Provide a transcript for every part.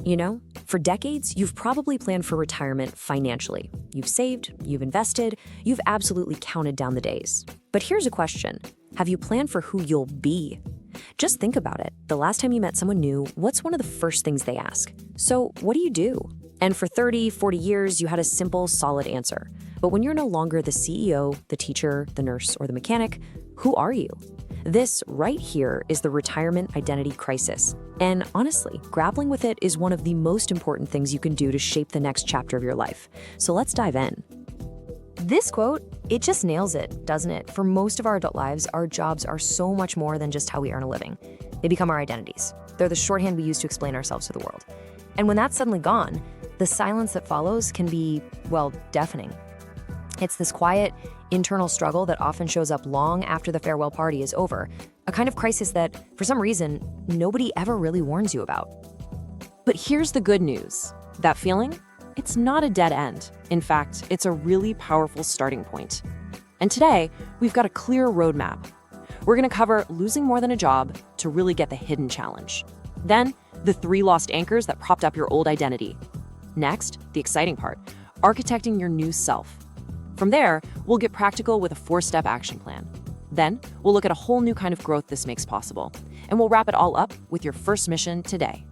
You know, for decades, you've probably planned for retirement financially. You've saved, you've invested, you've absolutely counted down the days. But here's a question. Have you planned for who you'll be? Just think about it. The last time you met someone new, what's one of the first things they ask? So, what do you do? And for 30, 40 years, you had a simple, solid answer. But when you're no longer the CEO, the teacher, the nurse, or the mechanic, who are you? This right here is the retirement identity crisis. And honestly, grappling with it is one of the most important things you can do to shape the next chapter of your life. So let's dive in. This quote, it just nails it, doesn't it? For most of our adult lives, our jobs are so much more than just how we earn a living. They become our identities. They're the shorthand we use to explain ourselves to the world. And when that's suddenly gone, the silence that follows can be, well, deafening. It's this quiet, internal struggle that often shows up long after the farewell party is over, a kind of crisis that, for some reason, nobody ever really warns you about. But here's the good news. That feeling? It's not a dead end. In fact, it's a really powerful starting point. And today, we've got a clear roadmap. We're going to cover losing more than a job to really get the hidden challenge. Then, the 3 lost anchors that propped up your old identity. Next, the exciting part, architecting your new self. From there, we'll get practical with a 4-step action plan. Then, we'll look at a whole new kind of growth this makes possible. And we'll wrap it all up with your first mission today.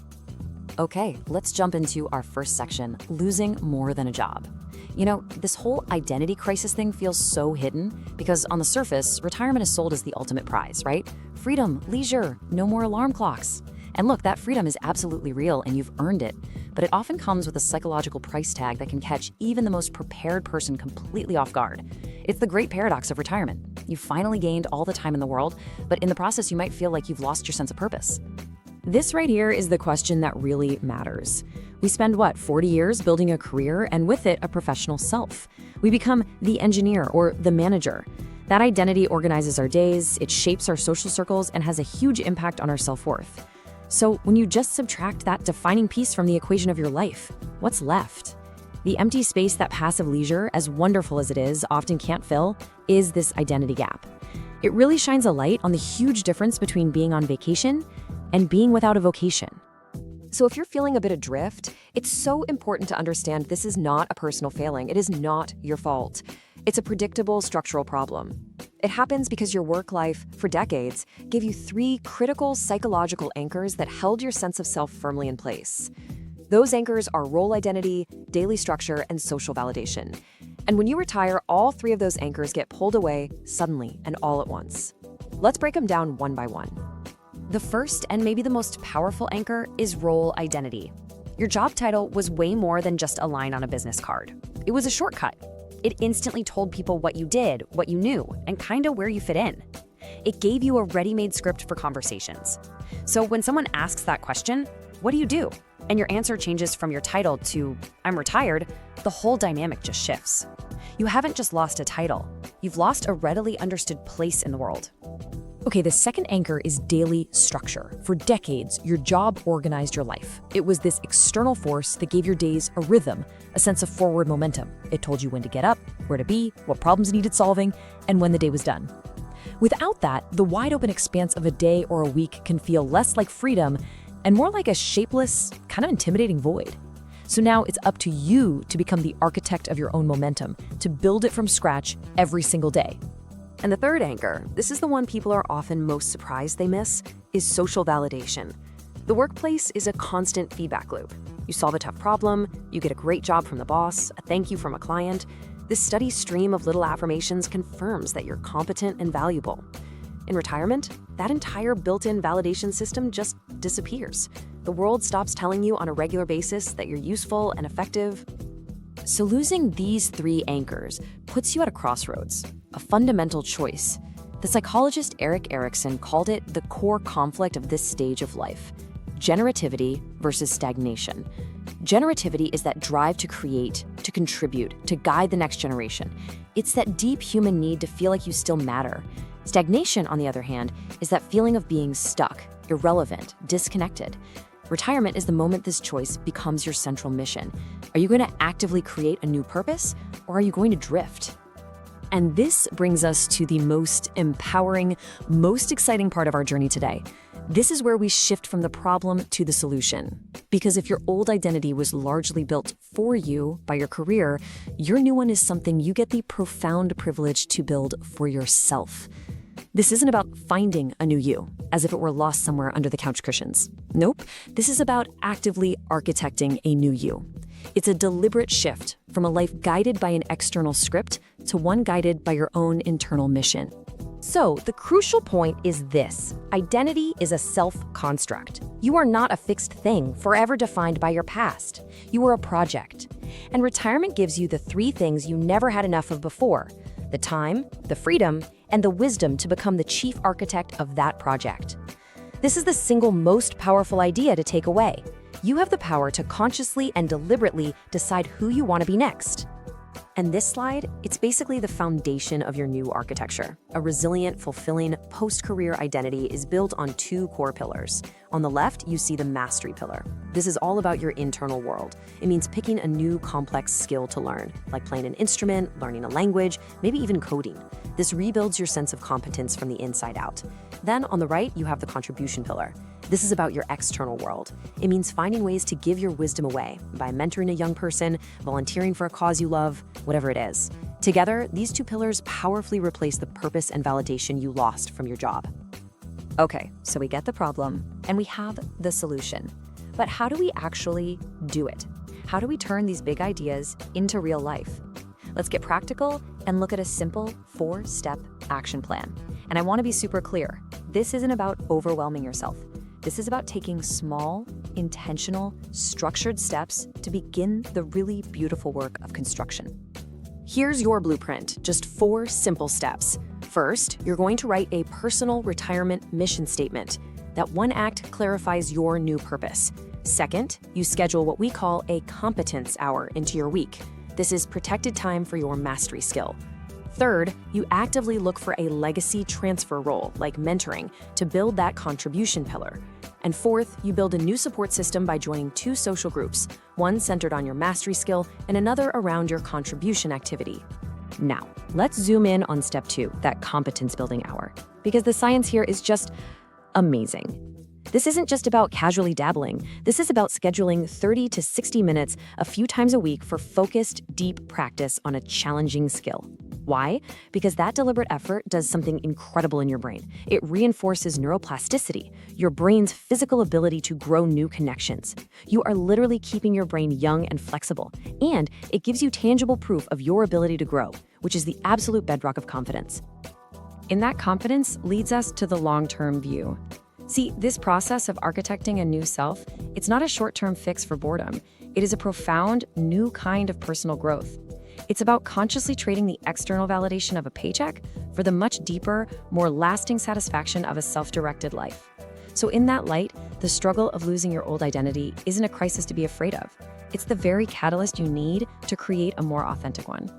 Okay, let's jump into our first section, losing more than a job. You know, this whole identity crisis thing feels so hidden because on the surface, retirement is sold as the ultimate prize, right? Freedom, leisure, no more alarm clocks. And look, that freedom is absolutely real and you've earned it, but it often comes with a psychological price tag that can catch even the most prepared person completely off guard. It's the great paradox of retirement. You've finally gained all the time in the world, but in the process you might feel like you've lost your sense of purpose. This right here is the question that really matters. We spend, 40 years building a career and with it a professional self. We become the engineer or the manager. That identity organizes our days, it shapes our social circles, and has a huge impact on our self-worth. So when you just subtract that defining piece from the equation of your life, what's left? The empty space that passive leisure, as wonderful as it is, often can't fill, is this identity gap. It really shines a light on the huge difference between being on vacation and being without a vocation. So if you're feeling a bit adrift, it's so important to understand this is not a personal failing. It is not your fault. It's a predictable structural problem. It happens because your work life, for decades, gave you 3 critical psychological anchors that held your sense of self firmly in place. Those anchors are role identity, daily structure, and social validation. And when you retire, all 3 of those anchors get pulled away suddenly and all at once. Let's break them down one by one. The first and maybe the most powerful anchor is role identity. Your job title was way more than just a line on a business card. It was a shortcut. It instantly told people what you did, what you knew, and kinda where you fit in. It gave you a ready-made script for conversations. So when someone asks that question, what do you do? And your answer changes from your title to, I'm retired, the whole dynamic just shifts. You haven't just lost a title, you've lost a readily understood place in the world. Okay, the second anchor is daily structure. For decades, your job organized your life. It was this external force that gave your days a rhythm, a sense of forward momentum. It told you when to get up, where to be, what problems needed solving, and when the day was done. Without that, the wide open expanse of a day or a week can feel less like freedom and more like a shapeless, kind of intimidating void. So now it's up to you to become the architect of your own momentum, to build it from scratch every single day. And the third anchor, this is the one people are often most surprised they miss, is social validation. The workplace is a constant feedback loop. You solve a tough problem, you get a great job from the boss, a thank you from a client. This steady stream of little affirmations confirms that you're competent and valuable. In retirement, that entire built-in validation system just disappears. The world stops telling you on a regular basis that you're useful and effective. So losing these 3 anchors puts you at a crossroads, a fundamental choice. The psychologist Erik Erikson called it the core conflict of this stage of life: generativity versus stagnation. Generativity is that drive to create, to contribute, to guide the next generation. It's that deep human need to feel like you still matter. Stagnation, on the other hand, is that feeling of being stuck, irrelevant, disconnected. Retirement is the moment this choice becomes your central mission. Are you going to actively create a new purpose, or are you going to drift? And this brings us to the most empowering, most exciting part of our journey today. This is where we shift from the problem to the solution. Because if your old identity was largely built for you by your career, your new one is something you get the profound privilege to build for yourself. This isn't about finding a new you, as if it were lost somewhere under the couch cushions. Nope, this is about actively architecting a new you. It's a deliberate shift from a life guided by an external script to one guided by your own internal mission. So, the crucial point is this: identity is a self-construct. You are not a fixed thing forever defined by your past. You are a project. And retirement gives you the three things you never had enough of before: the time, the freedom, and the wisdom to become the chief architect of that project. This is the single most powerful idea to take away. You have the power to consciously and deliberately decide who you want to be next. And this slide, it's basically the foundation of your new architecture. A resilient, fulfilling, post-career identity is built on two core pillars. On the left, you see the mastery pillar. This is all about your internal world. It means picking a new complex skill to learn, like playing an instrument, learning a language, maybe even coding. This rebuilds your sense of competence from the inside out. Then on the right, you have the contribution pillar. This is about your external world. It means finding ways to give your wisdom away by mentoring a young person, volunteering for a cause you love, whatever it is. Together, these two pillars powerfully replace the purpose and validation you lost from your job. Okay, so we get the problem and we have the solution. But how do we actually do it? How do we turn these big ideas into real life? Let's get practical and look at a simple 4-step action plan. And I want to be super clear. This isn't about overwhelming yourself. This is about taking small, intentional, structured steps to begin the really beautiful work of construction. Here's your blueprint, just 4 simple steps. First, you're going to write a personal retirement mission statement. That one act clarifies your new purpose. Second, you schedule what we call a competence hour into your week. This is protected time for your mastery skill. Third, you actively look for a legacy transfer role, like mentoring, to build that contribution pillar. And fourth, you build a new support system by joining 2 social groups, one centered on your mastery skill and another around your contribution activity. Now, let's zoom in on step 2, that competence-building hour, because the science here is just amazing. This isn't just about casually dabbling. This is about scheduling 30 to 60 minutes a few times a week for focused, deep practice on a challenging skill. Why? Because that deliberate effort does something incredible in your brain. It reinforces neuroplasticity, your brain's physical ability to grow new connections. You are literally keeping your brain young and flexible, and it gives you tangible proof of your ability to grow, which is the absolute bedrock of confidence. And that confidence leads us to the long-term view. See, this process of architecting a new self, it's not a short-term fix for boredom. It is a profound, new kind of personal growth. It's about consciously trading the external validation of a paycheck for the much deeper, more lasting satisfaction of a self-directed life. So in that light, the struggle of losing your old identity isn't a crisis to be afraid of. It's the very catalyst you need to create a more authentic one.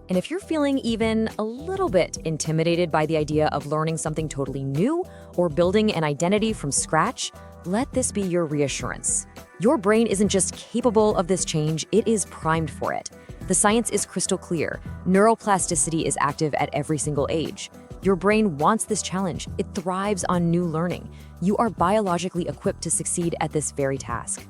And if you're feeling even a little bit intimidated by the idea of learning something totally new or building an identity from scratch, let this be your reassurance. Your brain isn't just capable of this change, it is primed for it. The science is crystal clear. Neuroplasticity is active at every single age. Your brain wants this challenge. It thrives on new learning. You are biologically equipped to succeed at this very task.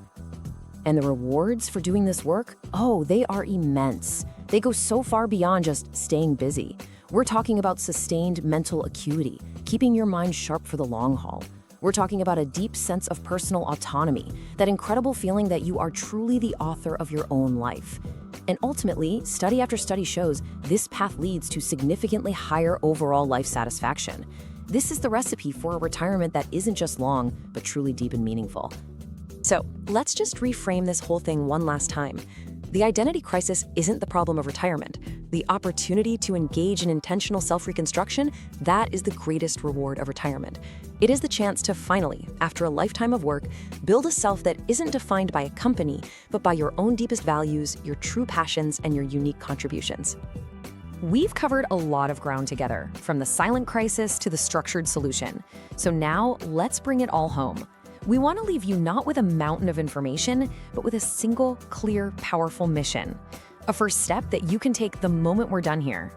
And the rewards for doing this work? Oh, they are immense. They go so far beyond just staying busy. We're talking about sustained mental acuity, keeping your mind sharp for the long haul. We're talking about a deep sense of personal autonomy, that incredible feeling that you are truly the author of your own life. And ultimately, study after study shows this path leads to significantly higher overall life satisfaction. This is the recipe for a retirement that isn't just long, but truly deep and meaningful. So let's just reframe this whole thing one last time. The identity crisis isn't the problem of retirement. The opportunity to engage in intentional self-reconstruction, that is the greatest reward of retirement. It is the chance to finally, after a lifetime of work, build a self that isn't defined by a company, but by your own deepest values, your true passions, and your unique contributions. We've covered a lot of ground together, from the silent crisis to the structured solution. So now, let's bring it all home. We want to leave you not with a mountain of information, but with a single, clear, powerful mission. A first step that you can take the moment we're done here.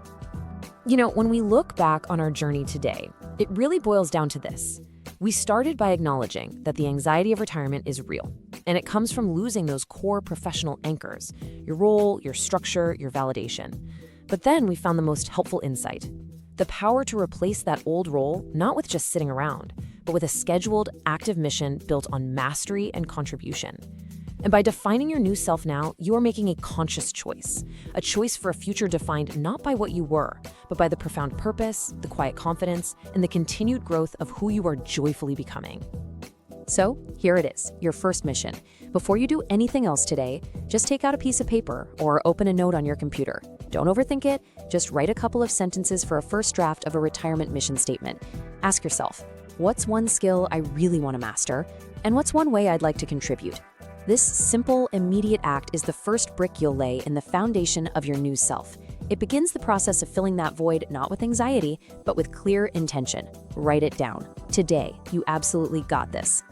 When we look back on our journey today, it really boils down to this. We started by acknowledging that the anxiety of retirement is real, and it comes from losing those core professional anchors, your role, your structure, your validation. But then we found the most helpful insight, the power to replace that old role, not with just sitting around, but with a scheduled, active mission built on mastery and contribution. And by defining your new self now, you are making a conscious choice, a choice for a future defined not by what you were, but by the profound purpose, the quiet confidence, and the continued growth of who you are joyfully becoming. So, here it is, your first mission. Before you do anything else today, just take out a piece of paper or open a note on your computer. Don't overthink it, just write a couple of sentences for a first draft of a retirement mission statement. Ask yourself, what's one skill I really want to master? And what's one way I'd like to contribute? This simple, immediate act is the first brick you'll lay in the foundation of your new self. It begins the process of filling that void not with anxiety, but with clear intention. Write it down. Today, you absolutely got this.